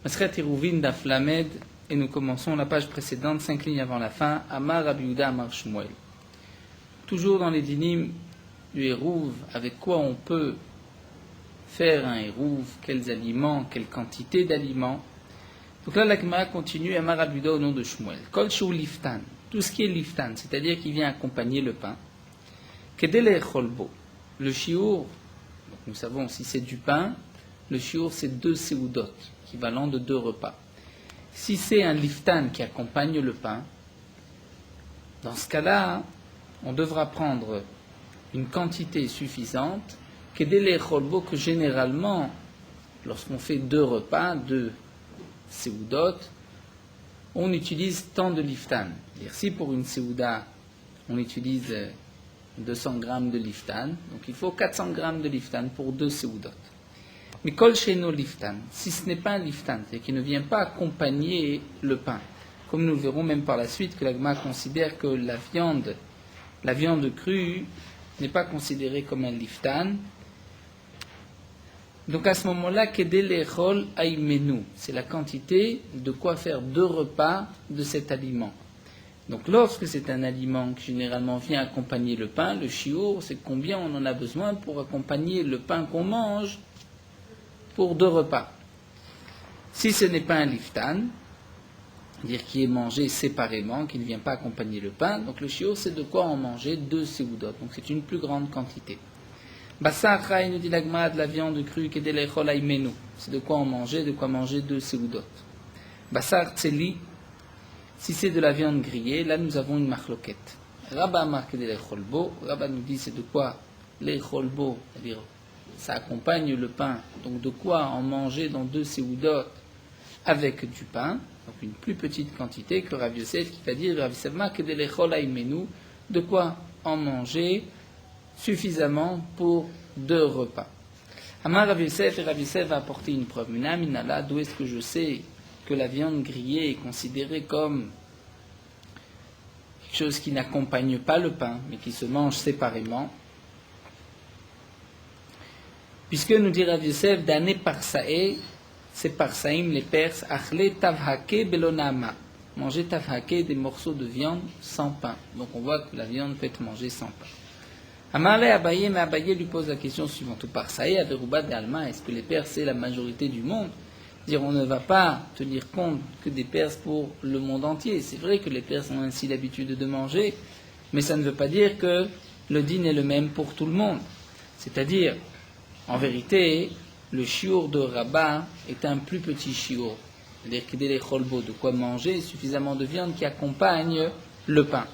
Masret Iruvin Daf Lamed, et nous commençons la page précédente, 5 lignes avant la fin, Amar Rabbi Yehuda Amar Shmuel. Toujours dans les dynimes du Hérouv, avec quoi on peut faire un Hérouv, quels aliments, quelle quantité d'aliments. Donc là, la Gemara continue, Amar Rabbi Yehuda au nom de Shmuel. Kol Shou Liftan, tout ce qui est Liftan, c'est-à-dire qui vient accompagner le pain. Kedele Cholbo, le chiour, nous savons si c'est du pain, le chiour c'est 2 séoudot, équivalent de 2 repas. Si c'est un liftan qui accompagne le pain, dans ce cas-là, on devra prendre une quantité suffisante, kedele cholbo, que généralement, lorsqu'on fait 2 repas, 2 séoudot, on utilise tant de liftan. C'est-à-dire, si pour une séouda, on utilise 200 grammes de liftan, donc il faut 400 grammes de liftan pour 2 séoudot. Mais kol sheno liftan, si ce n'est pas un liftan, c'est-à-dire qu'il ne vient pas accompagner le pain, comme nous le verrons même par la suite que la Gemara considère que la viande crue n'est pas considérée comme un liftan. Donc à ce moment-là, kedel echol aimenu, c'est la quantité de quoi faire 2 repas de cet aliment. Donc lorsque c'est un aliment qui généralement vient accompagner le pain, le chiour, c'est combien on en a besoin pour accompagner le pain qu'on mange pour 2 repas. Si ce n'est pas un liftan, c'est-à-dire qui est mangé séparément, qui ne vient pas accompagner le pain, donc le chiour c'est de quoi en manger 2 séoudot, donc c'est une plus grande quantité. Bassar Rai nous dit la Gemara, de la viande crue, kedel echol aimenu, c'est de quoi en manger, 2 séoudot. Bassar tseli, si c'est de la viande grillée, là nous avons une marloquette. Rabba Amar kedel echol bo, Rabba nous dit c'est de quoi l'echol bo, c'est-à-dire ça accompagne le pain, donc de quoi en manger dans 2 séoudot avec du pain, donc une plus petite quantité que Rav Yosef qui va dire Rav Yosef ma kedel echol aimenu, de quoi en manger suffisamment pour 2 repas. Amar Rav Yosef, et Rav Yosef va apporter une preuve. Minamina, d'où est-ce que je sais que la viande grillée est considérée comme quelque chose qui n'accompagne pas le pain, mais qui se mange séparément? Puisque nous dit Rav Yosef, d'année par saé, c'est par saïm les Perses, achle tavhake belonama, manger tavhake, des morceaux de viande sans pain. Donc on voit que la viande peut être mangée sans pain. Amarle Abaye, mais Abaye lui pose la question suivante, ou par saé, averuba de Alma, est-ce que les Perses c'est la majorité du monde? Dire on ne va pas tenir compte que des Perses pour le monde entier. C'est vrai que les Perses ont ainsi l'habitude de manger, mais ça ne veut pas dire que le dîner est le même pour tout le monde. C'est-à-dire, en vérité, le chiour de Rabat est un plus petit chiour. C'est-à-dire qu'il y a des cholbo, de quoi manger, suffisamment de viande qui accompagne le pain.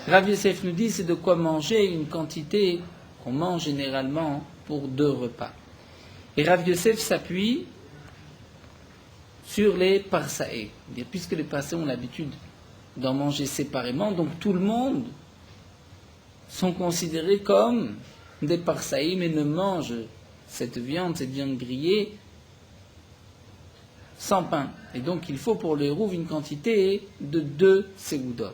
Rav Yosef nous dit c'est de quoi manger une quantité qu'on mange généralement pour 2 repas. Et Rav Yosef s'appuie sur les parsaé. Puisque les parsaé ont l'habitude d'en manger séparément, donc tout le monde sont considérés comme des parsaé, mais ne mangent cette viande grillée, sans pain. Et donc il faut pour le hérouv une quantité de 2 séoudot.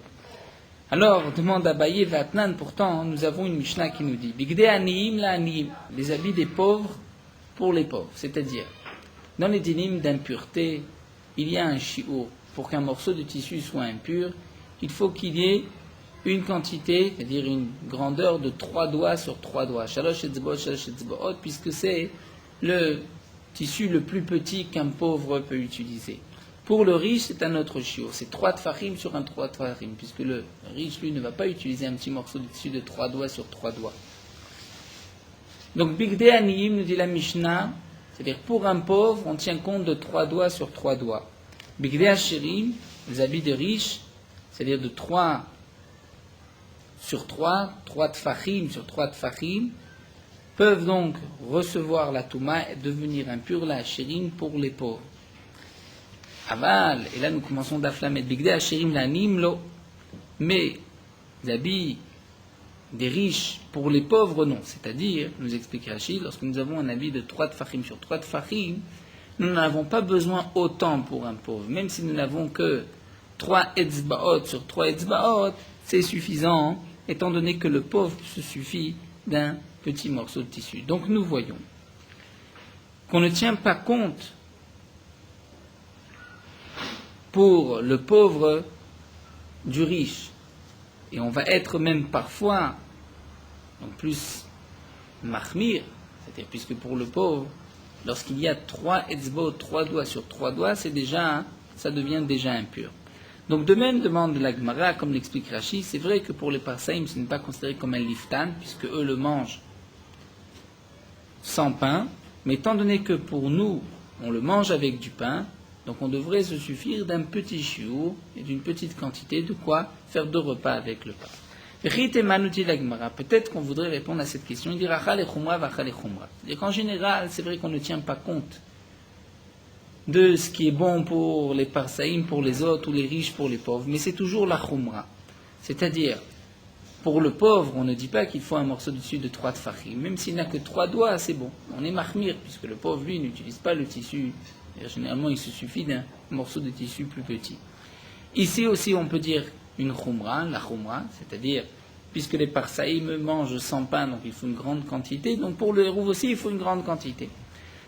Alors, demande Abaye Vatnan, pourtant nous avons une Mishnah qui nous dit Bigde aniim la aniim, les habits des pauvres pour les pauvres. C'est-à-dire, dans les dynimes d'impureté, il y a un shiur. Pour qu'un morceau de tissu soit impur, il faut qu'il y ait une quantité, c'est-à-dire une grandeur de 3 doigts sur 3 doigts, shalosh etzbot, puisque c'est le tissu le plus petit qu'un pauvre peut utiliser. Pour le riche, c'est un autre shiur, c'est 3 tfachim sur un 3 tfachim, puisque le riche, lui, ne va pas utiliser un petit morceau de tissu de 3 doigts sur 3 doigts. Donc, bigde aniyim, nous dit la Mishnah, c'est-à-dire pour un pauvre, on tient compte de 3 doigts sur 3 doigts. Bigde asherim, les habits des riches, c'est-à-dire de 3 sur 3 tfachim sur 3 tfachim, peuvent donc recevoir la touma et devenir impurs, la asherim, pour les pauvres. Aval, et là nous commençons d'aflamer bigde asherim la nimlo, mais les habits des riches pour les pauvres non, c'est-à-dire, nous explique Rachid, lorsque nous avons un habit de 3 tfachim sur 3 tfachim, nous n'avons pas besoin autant pour un pauvre, même si nous n'avons que 3 etzbaot sur 3 etzbaot, c'est suffisant, étant donné que le pauvre se suffit d'un petit morceau de tissu. Donc nous voyons qu'on ne tient pas compte pour le pauvre du riche. Et on va être même parfois, donc plus mahmir, c'est-à-dire puisque pour le pauvre, lorsqu'il y a 3 etzbot, 3 doigts sur 3 doigts, c'est déjà, ça devient déjà impur. Donc de même demande la Gemara, comme l'explique Rashi, c'est vrai que pour les parsaïm, ce n'est pas considéré comme un liftan, puisque eux le mangent sans pain, mais étant donné que pour nous, on le mange avec du pain, donc on devrait se suffire d'un petit chiour et d'une petite quantité de quoi faire 2 repas avec le pain. Peut-être qu'on voudrait répondre à cette question, il dira c'est-à-dire qu'en général, c'est vrai qu'on ne tient pas compte de ce qui est bon pour les parsaïm, pour les autres, ou les riches pour les pauvres, mais c'est toujours la khumra. C'est-à-dire, pour le pauvre, on ne dit pas qu'il faut un morceau de tissu de 3 tfachim, même s'il n'a que 3 doigts, c'est bon. On est mahmir, puisque le pauvre, lui, n'utilise pas le tissu. Et généralement, il se suffit d'un morceau de tissu plus petit. Ici aussi, on peut dire une khumra, la khumra, c'est-à-dire, puisque les parsaïm mangent sans pain, donc il faut une grande quantité, donc pour le hérouv aussi, il faut une grande quantité.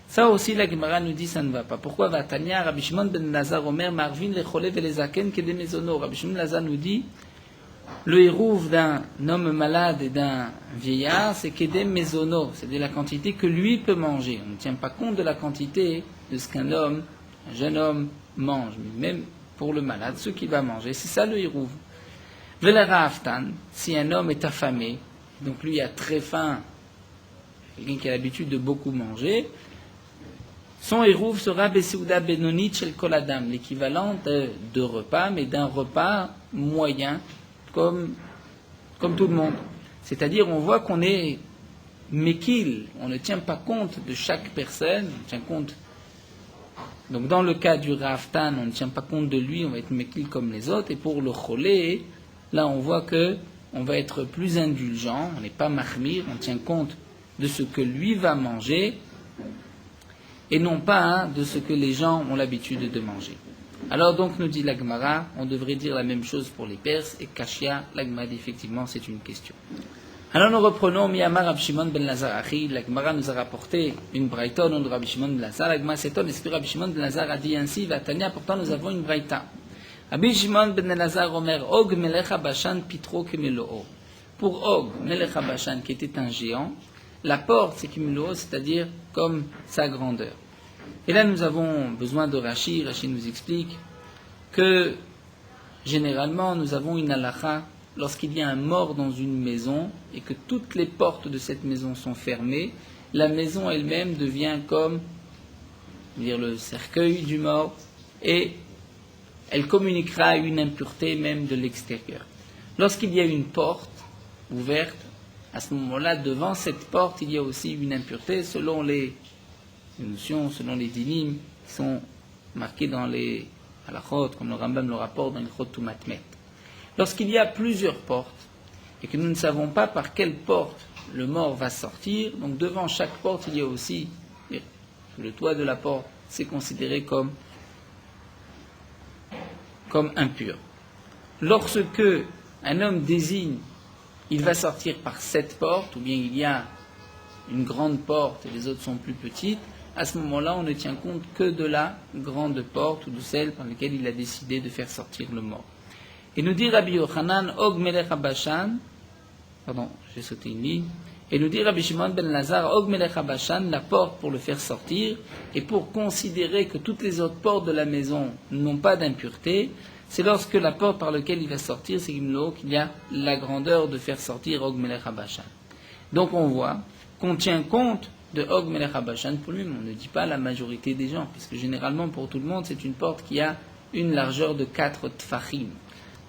Ça aussi, la Gemara nous dit, ça ne va pas. Pourquoi va Tanya, Rabbi Shimon ben Lazar, Omer, Marvin, les cholev et les zaken, que des maisonneaux. Rabbi Shimon ben Lazar nous dit, le hérouv d'un homme malade et d'un vieillard, c'est que des maisonneaux, c'est-à-dire la quantité que lui peut manger. On ne tient pas compte de la quantité de ce qu'un homme, un jeune homme, mange, même pour le malade, ce qu'il va manger. C'est ça le hérouv. Velara aftan, si un homme est affamé, donc lui a très faim, quelqu'un qui a l'habitude de beaucoup manger, son hérouv sera Besouda Benonit Shel Koladam, l'équivalent de 2 repas, mais d'un repas moyen, comme tout le monde. C'est-à-dire, on voit qu'on est mekil, on ne tient pas compte de chaque personne, on tient compte. Donc, dans le cas du Raftan, on ne tient pas compte de lui, on va être mekil comme les autres, et pour le cholé, là, on voit que on va être plus indulgent, on n'est pas mahmir, on tient compte de ce que lui va manger, et non pas de ce que les gens ont l'habitude de manger. Alors donc nous dit la Gemara, on devrait dire la même chose pour les Perses, et Kashia, la Gemara dit effectivement c'est une question. Alors nous reprenons Miyamar Rabbi Shimon ben Lazar Achi, la Gemara nous a rapporté une braïta au nom de Rabbi Shimon ben Lazar, la Gemara s'étonne, est-ce que Rabbi Shimon ben Lazar a dit ainsi, Vatania, pourtant nous avons une braïta. Rabbi Shimon ben Lazar Omer, Og melech Bashan pitro kemeloo. Pour Og, melech Bashan, qui était un géant, la porte, c'est Kimlo, c'est-à-dire comme sa grandeur. Et là, nous avons besoin de Rashi. Rashi nous explique que, généralement, nous avons une halakha lorsqu'il y a un mort dans une maison et que toutes les portes de cette maison sont fermées, la maison elle-même devient comme le cercueil du mort et elle communiquera une impureté même de l'extérieur. Lorsqu'il y a une porte ouverte, à ce moment-là, devant cette porte, il y a aussi une impureté selon les notions, selon les dinim qui sont marquées dans les halachot, comme le Rambam le rapporte dans les Chot Tumatmet. Lorsqu'il y a plusieurs portes et que nous ne savons pas par quelle porte le mort va sortir, donc devant chaque porte, il y a aussi le toit de la porte, c'est considéré comme impur. Lorsque un homme désigne il va sortir par cette porte, ou bien il y a une grande porte et les autres sont plus petites, à ce moment-là, on ne tient compte que de la grande porte ou de celle par laquelle il a décidé de faire sortir le mort. Et nous dit Rabbi Yochanan, Og melech Bashan, pardon, j'ai sauté une ligne, et nous dit Rabbi Shimon ben Lazar, Og melech Bashan, la porte pour le faire sortir, et pour considérer que toutes les autres portes de la maison n'ont pas d'impureté, c'est lorsque la porte par laquelle il va sortir, c'est qu'il y a la grandeur de faire sortir Og melech Bashan. Donc on voit qu'on tient compte de Og melech Bashan pour lui, mais on ne dit pas la majorité des gens, puisque généralement pour tout le monde, c'est une porte qui a une largeur de 4 tfachim.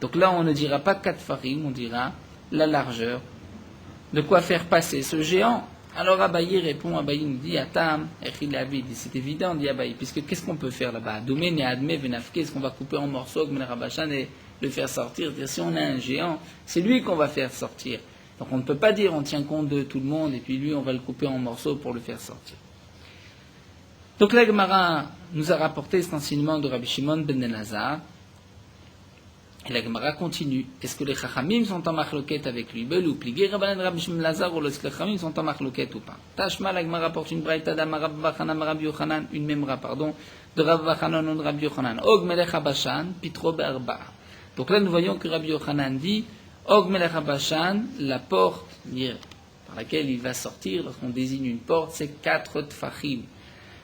Donc là, on ne dira pas 4 tfachim, on dira la largeur. De quoi faire passer ce géant. Alors Abaye répond, Abaye nous dit, Atam, c'est évident, dit Abaye, puisque qu'est-ce qu'on peut faire là-bas? Doumé, Adme, Venafke, est-ce qu'on va couper en morceaux Og melech Bashan et le faire sortir? Si on a un géant, c'est lui qu'on va faire sortir. Donc on ne peut pas dire on tient compte de tout le monde et puis lui on va le couper en morceaux pour le faire sortir. Donc la Gemara nous a rapporté cet enseignement de Rabbi Shimon ben Elazar Et la Gemara continue. Est-ce que les Chachamim sont en machloket avec lui? Ou Pligé Rabbanan Rabbi Shimon Lazar, ou est-ce que les Chachamim sont en machloket ou pas? Tashma, la Gemara porte une braïta d'Amar Rabbi Yochanan, une memra, pardon, de Rabbi Yochanan ou de Rabbi Yochanan. Og Melech Habashan, Pitro Berba. Donc là, nous voyons que Rabbi Yochanan dit Og Melech Habashan, la porte par laquelle il va sortir, lorsqu'on désigne une porte, c'est 4 tfachim.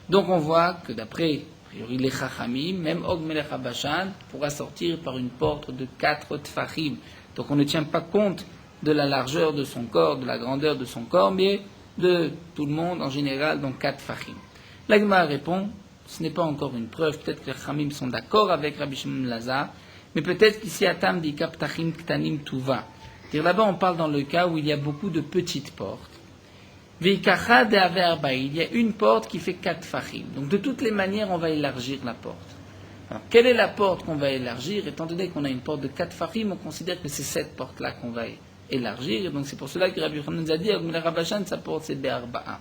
Donc on voit que d'après a priori, les Chachamim, même Og Melech Habashan, pourra sortir par une porte de 4 tfachim. Donc on ne tient pas compte de la largeur de son corps, de la grandeur de son corps, mais de tout le monde en général, donc 4 tfachim. La Gemara répond, ce n'est pas encore une preuve, peut-être que les Chachamim sont d'accord avec Rabbi Shimon Lazar, mais peut-être qu'ici Atam dit Kaptachim Ktanim Tuva. Là-bas on parle dans le cas où il y a beaucoup de petites portes. Il y a une porte qui fait 4 fachim. Donc de toutes les manières, on va élargir la porte. Alors, quelle est la porte qu'on va élargir? Étant donné qu'on a une porte de 4 fachim, on considère que c'est cette porte-là qu'on va élargir. Et donc c'est pour cela que Rabbi Yochanan nous a dit, Rabashan, sa porte c'est Be'arba'a.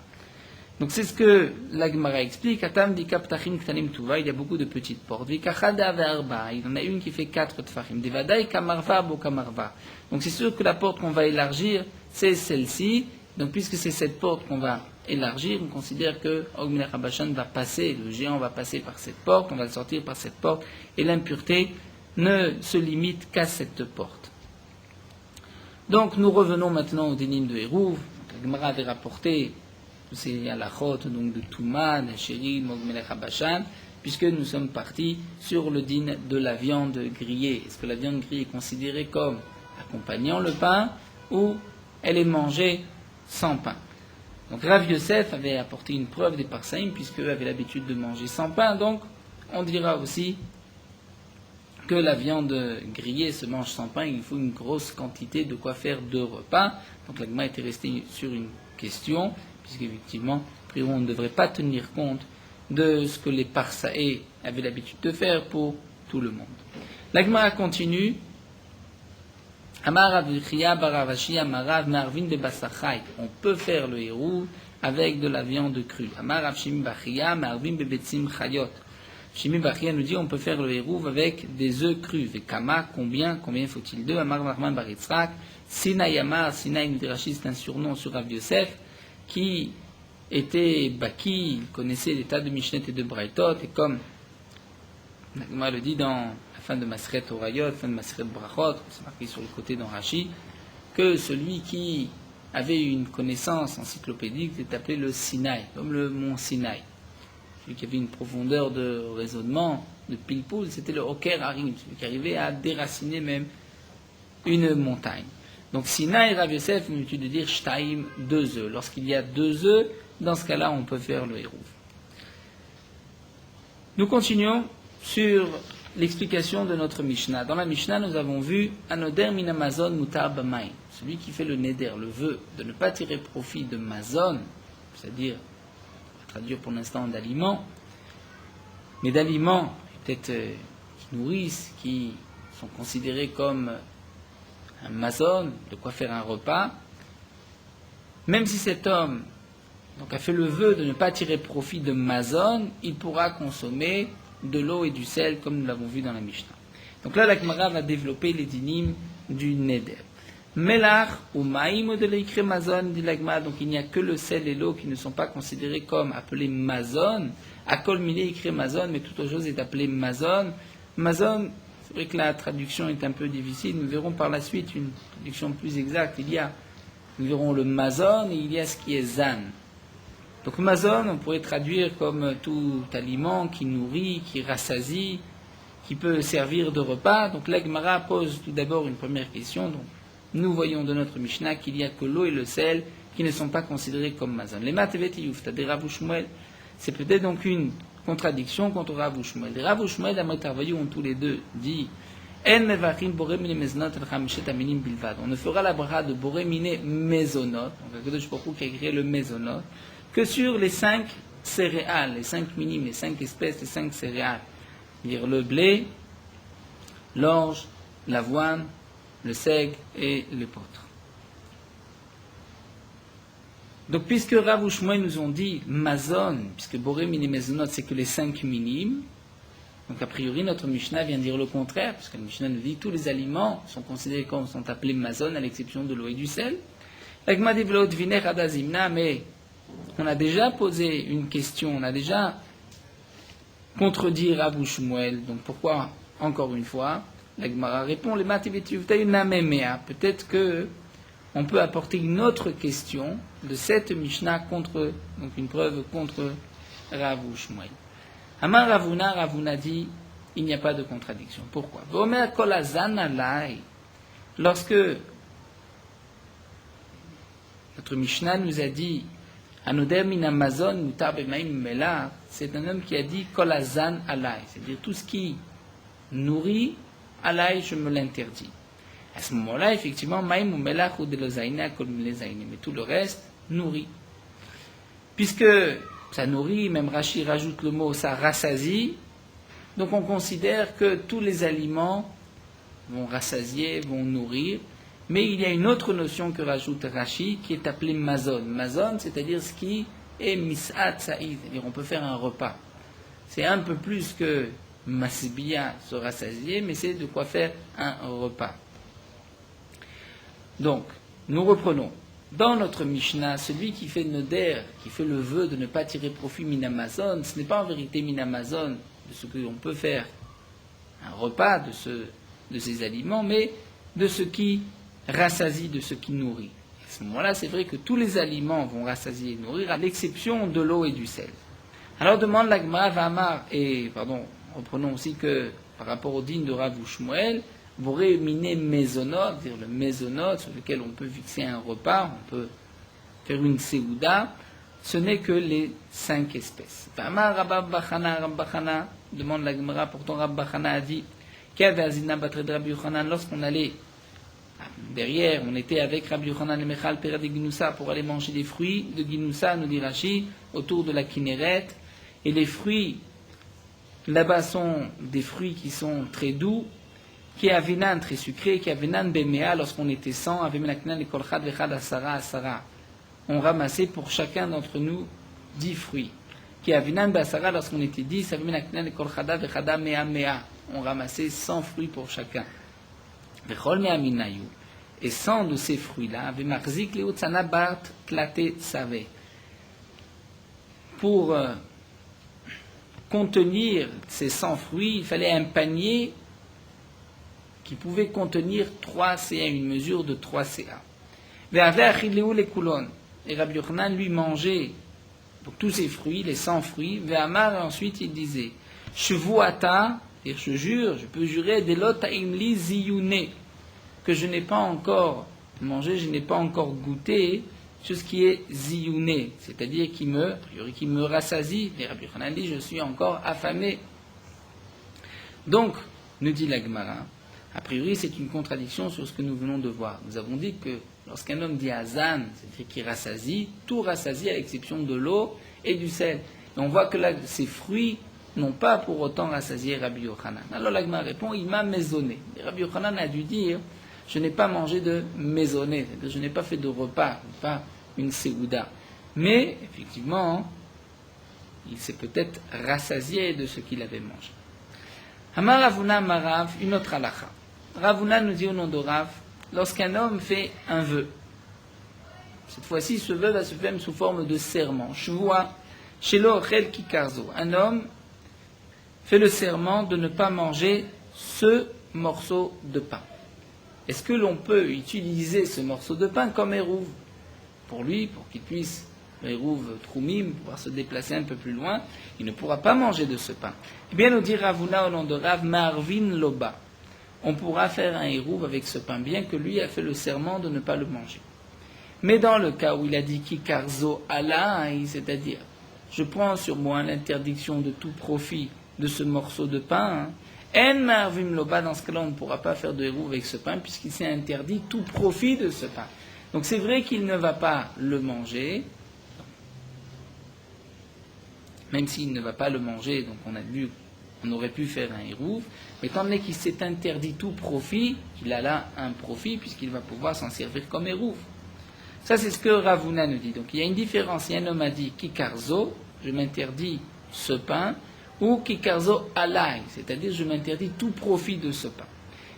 Donc c'est ce que la Gemara explique. Atam di kaptachim ktanim tuva, il y a beaucoup de petites portes. Vikachada ve'arba'a, il y en a une qui fait 4 tfachim. Devadai kamarva bo kamarva. Donc c'est sûr que la porte qu'on va élargir, c'est celle-ci. Donc, puisque c'est cette porte qu'on va élargir, on considère que Og Melech Habashan va passer, le géant va passer par cette porte, on va le sortir par cette porte, et l'impureté ne se limite qu'à cette porte. Donc, nous revenons maintenant au dinim de Hérouv. La Gemara avait rapporté tous ces halachot, donc de Touma, d'Ashérim, Og Melech Habashan, puisque nous sommes partis sur le din de la viande grillée. Est-ce que la viande grillée est considérée comme accompagnant le pain, ou elle est mangée sans pain? Donc Rav Yosef avait apporté une preuve des Parsaïm, puisqu'eux avaient l'habitude de manger sans pain, donc on dira aussi que la viande grillée se mange sans pain, il faut une grosse quantité de quoi faire 2 repas. Donc la Gemara était restée sur une question, puisqu'effectivement, on ne devrait pas tenir compte de ce que les Parsaïs avaient l'habitude de faire pour tout le monde. La Gemara continue. On peut faire le hérouv avec de la viande crue. Shimi Bachia nous dit on peut faire le hérouv avec des œufs crus. Vekama, combien faut-il d'œufs? Amar Nachman bar Yitzchak, Sinai Amar, Sinai Midrashi, c'est un surnom sur Rav Yosef, qui était baki, il connaissait les tas de Mishneh et de Braithot, et comme Nagma le dit dans la fin de Maseret Orayot, fin de Maseret Brachot, c'est marqué sur le côté dans Rashi, que celui qui avait une connaissance encyclopédique est appelé le Sinaï, comme le mont Sinaï. Celui qui avait une profondeur de raisonnement, de pile-poule, c'était le Oker Harim, celui qui arrivait à déraciner même une montagne. Donc Sinaï, Rav Yosef, une étude de dire Shtaim, 2 œufs. Lorsqu'il y a 2 œufs, dans ce cas-là, on peut faire le hérouv. Nous continuons sur l'explication de notre Mishnah. Dans la Mishnah, nous avons vu Anoder min Amazon mutar b'mayim. Celui qui fait le neder, le vœu de ne pas tirer profit de mazon, c'est-à-dire, on va traduire pour l'instant d'aliments, mais d'aliments peut-être qui nourrissent, qui sont considérés comme un mazon, de quoi faire un repas, même si cet homme donc, a fait le vœu de ne pas tirer profit de mazon, il pourra consommer de l'eau et du sel, comme nous l'avons vu dans la Mishnah. Donc là, la Gemara va développer les dinim du neder. Melach ou maïm de l'écrit mazon, dit la Gemara, donc il n'y a que le sel et l'eau qui ne sont pas considérés comme appelés mazon. Akol miné écrit mazon, mais toute autre chose est appelée mazon. Mazon, c'est vrai que la traduction est un peu difficile, nous verrons par la suite une traduction plus exacte. Nous verrons le mazon et il y a ce qui est zan. Donc mazon, on pourrait traduire comme tout aliment qui nourrit, qui rassasie, qui peut servir de repas. Donc la Gemara pose tout d'abord une première question. Donc, nous voyons de notre Mishnah qu'il n'y a que l'eau et le sel qui ne sont pas considérés comme mazon. Les matevet yufta des Rav Shmuel, c'est peut-être donc une contradiction contre Rav Shmuel. Les Rav Shmuel et Amotarvayu ont tous les deux dit on ne fera la bracha de boré miné mezonot, donc Akadosh Baruch Hu qui a créé le mezonot, que sur les 5 céréales, les 5 minimes, les 5 espèces, les 5 céréales, c'est-à-dire le blé, l'orge, l'avoine, le seigle et l'épeautre. Donc, puisque Rav Shmuel nous ont dit mazon, puisque boré miné mezonot, c'est que les 5 minimes, Donc a priori, notre Mishnah vient dire le contraire, parce que le Mishnah nous dit que tous les aliments sont considérés comme sont appelés mazon, à l'exception de l'eau et du sel. Mais on a déjà posé une question, on a déjà contredit Rav Shmuel. Donc pourquoi, encore une fois, la Gemara répond, peut-être que on peut apporter une autre question de cette Mishnah contre, donc une preuve contre Rav Shmuel. Amar Ravuna dit, il n'y a pas de contradiction. Pourquoi? Lorsque notre Mishnah nous a dit, Anoder min Amazon mutar b'maim melar, c'est un homme qui a dit kolazan alay, c'est-à-dire tout ce qui nourrit alay, je me l'interdis. À ce moment-là, effectivement, maim ou melach ou de l'ozaïna kol milezaïne, mais tout le reste nourrit. Puisque ça nourrit, même Rashi rajoute le mot ça rassasie, donc on considère que tous les aliments vont rassasier, vont nourrir. Mais il y a une autre notion que rajoute Rashi qui est appelée mazon. Mazon, c'est-à-dire ce qui est mis'at sa'id, c'est-à-dire on peut faire un repas. C'est un peu plus que masbiya, se rassasier, mais c'est de quoi faire un repas. Donc, nous reprenons. Dans notre Mishnah, celui qui fait noder, qui fait le vœu de ne pas tirer profit minamazon, ce n'est pas en vérité minamazon de ce que l'on peut faire un repas de ces aliments, mais de ce qui rassasie, de ce qui nourrit. À ce moment-là, c'est vrai que tous les aliments vont rassasier et nourrir, à l'exception de l'eau et du sel. Alors demande la Gemara Vamar, reprenons aussi que par rapport au digne de Rav Shmuel, vous réunissez mezonot, c'est-à-dire le mezonot sur lequel on peut fixer un repas, on peut faire une seouda, ce n'est que les 5 espèces. Vamar Rabbachana, demande la Gemara, pourtant Rabbachana a dit, lorsqu'on allait derrière, on était avec Rabbi Yochanan le Mechal Pera de Ginoussa pour aller manger des fruits de Ginoussa, nous dit Rashi, autour de la Kinneret. Et les fruits, là-bas, sont des fruits qui sont très doux, qui avinan très sucrés, qui avinan bemea, lorsqu'on était 100, avinan le kolchad vechad asara asara. On ramassait pour chacun d'entre nous 10 fruits. Qui avinan basara, lorsqu'on était 10, avinan le kolchada vechada mea mea. On ramassait 100 fruits pour chacun. Et 100 de ces fruits-là, pour contenir ces 100 fruits, il fallait un panier qui pouvait contenir 3 CA, une mesure de 3 CA. Et Rabbi Yochanan lui mangeait donc, tous ces fruits, les 100 fruits, et ensuite il disait, Shevuata, et je jure, je peux jurer, que je n'ai pas encore mangé, je n'ai pas encore goûté ce qui est ziyouné, c'est-à-dire qui me rassasie. Et Rabbi Yochanan dit, je suis encore affamé. Donc, nous dit la Gemara, a priori c'est une contradiction sur ce que nous venons de voir. Nous avons dit que lorsqu'un homme dit azan, c'est-à-dire qu'il rassasie, tout rassasie à l'exception de l'eau et du sel. Et on voit que là, ces fruits n'ont pas pour autant rassasié Rabbi Yochanan. Alors la Gemara répond, il m'a maisonné. Et Rabbi Yochanan a dû dire, je n'ai pas mangé de maisonné, c'est-à-dire je n'ai pas fait de repas, pas une seouda. Mais, effectivement, il s'est peut-être rassasié de ce qu'il avait mangé. Amar Ravuna Marav, une autre halakha. Ravuna nous dit au nom de Rav, lorsqu'un homme fait un vœu, cette fois-ci ce vœu va se faire sous forme de serment, shvua, shelo ochel kikarzo. Un homme fait le serment de ne pas manger ce morceau de pain. Est-ce que l'on peut utiliser ce morceau de pain comme érouve pour lui, pour qu'il puisse, érouve troumim, pouvoir se déplacer un peu plus loin, il ne pourra pas manger de ce pain. Eh bien, nous dit Ravuna au nom de Rav, Marvin Loba. On pourra faire un érouve avec ce pain, bien que lui a fait le serment de ne pas le manger. Mais dans le cas où il a dit Kikarzo Allah, c'est-à-dire, je prends sur moi l'interdiction de tout profit de ce morceau de pain, En Marvim Loba, dans ce cas-là, on ne pourra pas faire de héros avec ce pain, puisqu'il s'est interdit tout profit de ce pain. Donc c'est vrai qu'il ne va pas le manger, même s'il ne va pas le manger, donc on aurait pu faire un hérouve, mais étant donné qu'il s'est interdit tout profit, il a là un profit, puisqu'il va pouvoir s'en servir comme hérouve. Ça, c'est ce que Ravuna nous dit. Donc il y a une différence. Si un homme a dit Kikarzo, je m'interdis ce pain, ou kikarzo alay, c'est-à-dire je m'interdis tout profit de ce pain.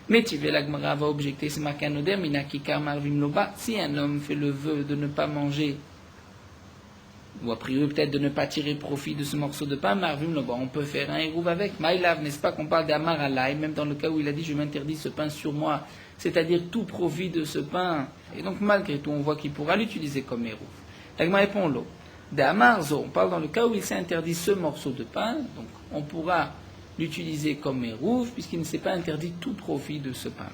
Mais tu la Gemara va objecter, c'est marqué un oder, mina kikar marvim loba, si un homme fait le vœu de ne pas manger, ou a priori peut-être de ne pas tirer profit de ce morceau de pain, marvim loba, on peut faire un hérouve avec. Maïlav, n'est-ce pas qu'on parle d'amar alay, même dans le cas où il a dit je m'interdis ce pain sur moi, c'est-à-dire tout profit de ce pain, et donc malgré tout on voit qu'il pourra l'utiliser comme hérouve. La Gemara répond l'eau. D'Amarzo, on parle dans le cas où il s'est interdit ce morceau de pain, donc on pourra l'utiliser comme hérouve, puisqu'il ne s'est pas interdit tout profit de ce pain-là.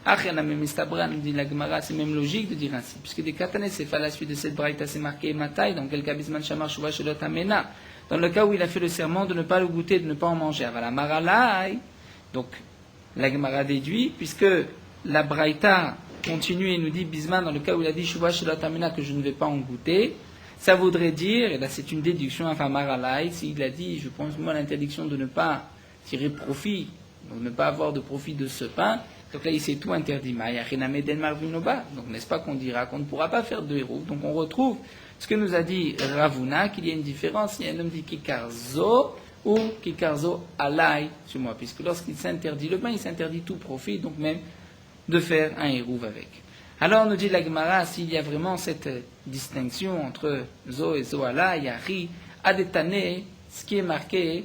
Achena même istabra, nous dit la Gemara, c'est même logique de dire ainsi, puisque des katanes, c'est fait à la suite de cette braïta, c'est marqué matai, dans quel cas bisman shamar shuva shelot amena, dans le cas où il a fait le serment de ne pas le goûter, de ne pas en manger. Avala maralai, donc la Gemara déduit, puisque la braïta continue et nous dit bisman, dans le cas où il a dit shuva shelot amena, que je ne vais pas en goûter, ça voudrait dire, et là c'est une déduction, enfin maralai, s'il a dit, je pense moi l'interdiction de ne pas tirer profit, donc ne pas avoir de profit de ce pain, donc là il s'est tout interdit. Donc n'est-ce pas qu'on dira qu'on ne pourra pas faire de héros. Donc on retrouve ce que nous a dit Ravuna, qu'il y a une différence, il y a un homme dit kikarzo ou kikarzo alay sur moi, puisque lorsqu'il s'interdit le pain, il s'interdit tout profit, donc même de faire un héros avec. Alors nous dit la Gemara, s'il y a vraiment cette distinction entre zo et zo alay, yari, adetane, ce qui est marqué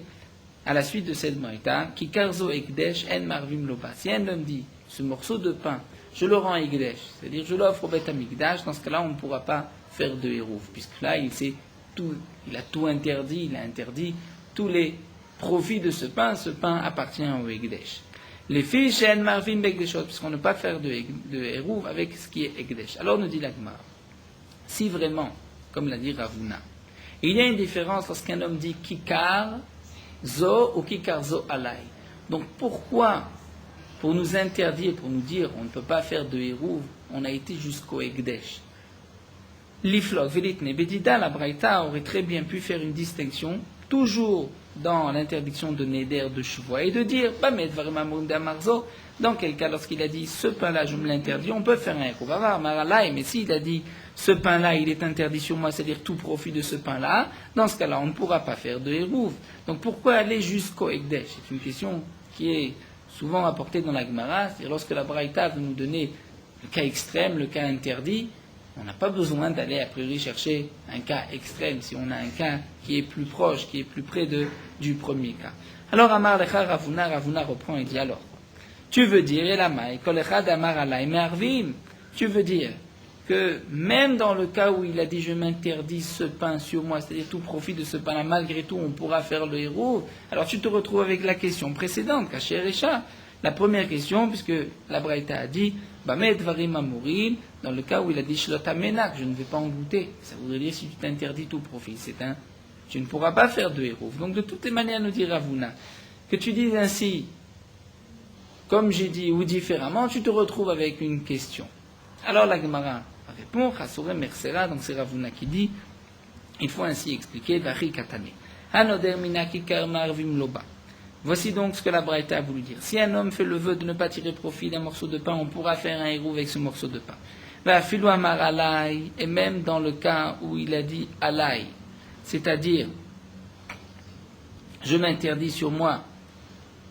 à la suite de cette braïta, kikarzo ekdesh en marvim loba. Si un homme dit, ce morceau de pain, je le rends ekdesh, c'est-à-dire je l'offre au Beth Amikdash, dans ce cas-là, on ne pourra pas faire de hérouv, puisque là, il a tout interdit, il a interdit tous les profits de ce pain appartient au ekdesh. Les fiches en marvim bekdeshot, puisqu'on ne peut pas faire de hérouv avec ce qui est ekdesh. Alors nous dit la Gemara, si vraiment, comme l'a dit Ravuna, il y a une différence lorsqu'un homme dit kikar, zo ou kikar zo alay. Donc pourquoi, pour nous interdire, pour nous dire on ne peut pas faire de hérouv, on a été jusqu'au ekdesh. L'iflok velitne bedida, la braïta aurait très bien pu faire une distinction, toujours dans l'interdiction de neder de chouva, et de dire bamet varimamunda marzo, dans quel cas lorsqu'il a dit ce pain-là je me l'interdis, on peut faire un hérouv. Mais s'il a dit ce pain-là, il est interdit sur moi, c'est-à-dire tout profit de ce pain-là, dans ce cas-là, on ne pourra pas faire de hérouv. Donc pourquoi aller jusqu'au ekdesh? C'est une question qui est souvent apportée dans la Gemara, c'est-à-dire lorsque la braïta veut nous donner le cas extrême, le cas interdit, on n'a pas besoin d'aller a priori chercher un cas extrême, si on a un cas qui est plus proche, qui est plus près du premier cas. Alors Amar Lecha Ravuna reprend et dit alors, tu veux dire, Elamai, Kolechad Amar Alay Me'arvim, tu veux dire que même dans le cas où il a dit je m'interdis ce pain sur moi, c'est-à-dire tout profit de ce pain-là, malgré tout on pourra faire le héros, alors tu te retrouves avec la question précédente, Kacher Echa. La première question, puisque la Braïta a dit Bamet Varim Amurim, dans le cas où il a dit Shlot Amena, que je ne vais pas en goûter, ça voudrait dire si tu t'interdis tout profit, tu ne pourras pas faire de héros. Donc de toutes les manières, nous dit Ravuna, que tu dises ainsi, comme j'ai dit, ou différemment, tu te retrouves avec une question. Alors la Gemara répond, Chasure Mersera, donc c'est Ravuna qui dit, il faut ainsi expliquer, Vari Katane. Hanoder Minaki Karmar Vim Loba. Voici donc ce que la Braïta a voulu dire. Si un homme fait le vœu de ne pas tirer profit d'un morceau de pain, on pourra faire un héros avec ce morceau de pain. Va Filou Amar Alay, et même dans le cas où il a dit Alay, c'est-à-dire, je m'interdis sur moi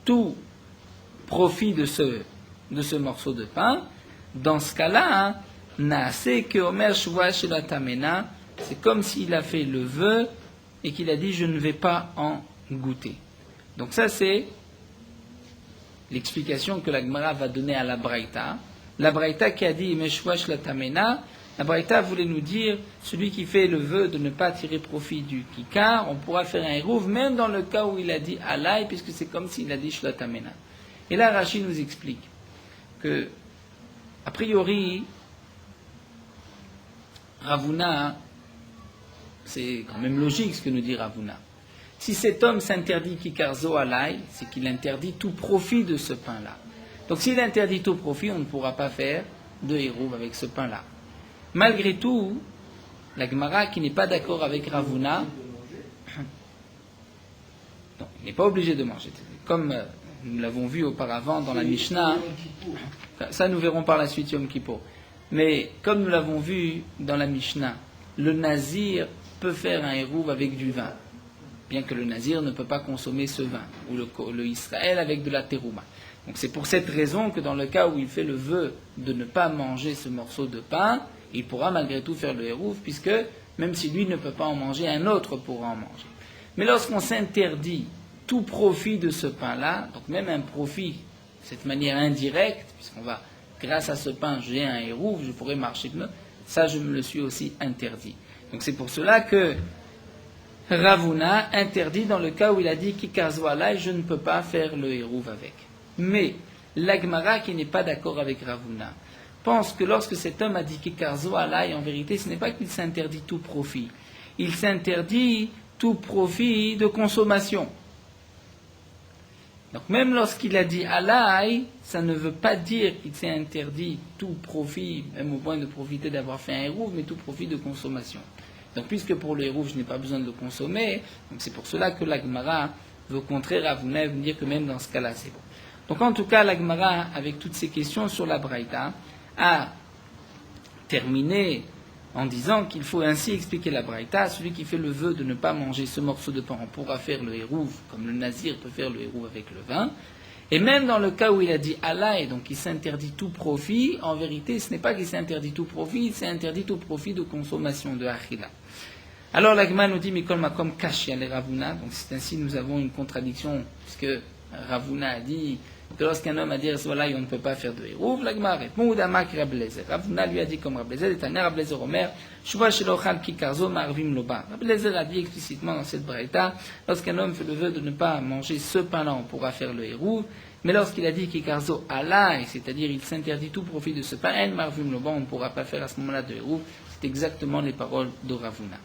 tout profit de ce morceau de pain, dans ce cas-là, Naase que Omer Shua Shelatamena, c'est comme s'il a fait le vœu et qu'il a dit je ne vais pas en goûter. Donc ça c'est l'explication que la Gemara va donner à la Braïta. La Braïta qui a dit Meshua Shelatamena, la Braïta voulait nous dire celui qui fait le vœu de ne pas tirer profit du kikar, on pourra faire un hérouv même dans le cas où il a dit alay, puisque c'est comme s'il a dit Shelatamena. Et là Rashi nous explique que a priori, Ravuna, c'est quand même logique ce que nous dit Ravuna. Si cet homme s'interdit kikarzo alay, c'est qu'il interdit tout profit de ce pain-là. Donc s'il interdit tout profit, on ne pourra pas faire de hérouv avec ce pain-là. Malgré tout, la Gemara qui n'est pas d'accord avec Ravuna, non, il n'est pas obligé de manger. Comme nous l'avons vu auparavant dans la Mishnah, ça nous verrons par la suite Yom Kippour. Mais comme nous l'avons vu dans la Mishnah, le Nazir peut faire un hérouv avec du vin. bien que le nazir ne peut pas consommer ce vin, ou le Israël avec de la terouma. Donc c'est pour cette raison que dans le cas où il fait le vœu de ne pas manger ce morceau de pain, il pourra malgré tout faire le hérouv, puisque même si lui ne peut pas en manger, un autre pourra en manger. Mais lorsqu'on s'interdit tout profit de ce pain-là, donc même un profit, de cette manière indirecte, puisqu'on va, grâce à ce pain, j'ai un hérouv, je pourrais marcher de ça je me le suis aussi interdit. Donc c'est pour cela que Ravuna interdit dans le cas où il a dit Kikazo alay, je ne peux pas faire le hérouv avec. Mais l'Agmara, qui n'est pas d'accord avec Ravuna, pense que lorsque cet homme a dit Kikarzo alay, en vérité, ce n'est pas qu'il s'interdit tout profit. Il s'interdit tout profit de consommation. Donc même lorsqu'il a dit alay, ça ne veut pas dire qu'il s'est interdit tout profit, même au point de profiter d'avoir fait un hérouv, mais tout profit de consommation. Donc puisque pour le hérouv, je n'ai pas besoin de le consommer, donc c'est pour cela que l'Agmara veut contrer Ravuna et veut dire que même dans ce cas-là, c'est bon. Donc en tout cas, l'Agmara, avec toutes ces questions sur la Braïta, a terminé en disant qu'il faut ainsi expliquer la Braïta. Celui qui fait le vœu de ne pas manger ce morceau de pain, on pourra faire le hérouv, comme le nazir peut faire le hérouv avec le vin. Et même dans le cas où il a dit Allah, et donc il s'interdit tout profit, en vérité, ce n'est pas qu'il s'interdit tout profit, il s'interdit tout profit de consommation, de achila. Alors l'Agma nous dit, Mikol Makom Kashia le Ravuna, donc c'est ainsi nous avons une contradiction, puisque Ravuna a dit que lorsqu'un homme a dit voilà, on ne peut pas faire de hérouv, l'Agma répond Udamak Rablezer. Ravuna lui a dit comme Rablezer, et Taner Rablezer Omer, Shua Shelochal Kikarzo Marvim Loba. Rablezer a dit explicitement dans cette braïta, lorsqu'un homme fait le vœu de ne pas manger ce pain-là, on pourra faire le hérouv, mais lorsqu'il a dit Kikarzo alay, c'est-à-dire il s'interdit tout profit de ce pain, En Marvim Loba, on ne pourra pas faire à ce moment-là de hérouv, c'est exactement les paroles de Ravuna.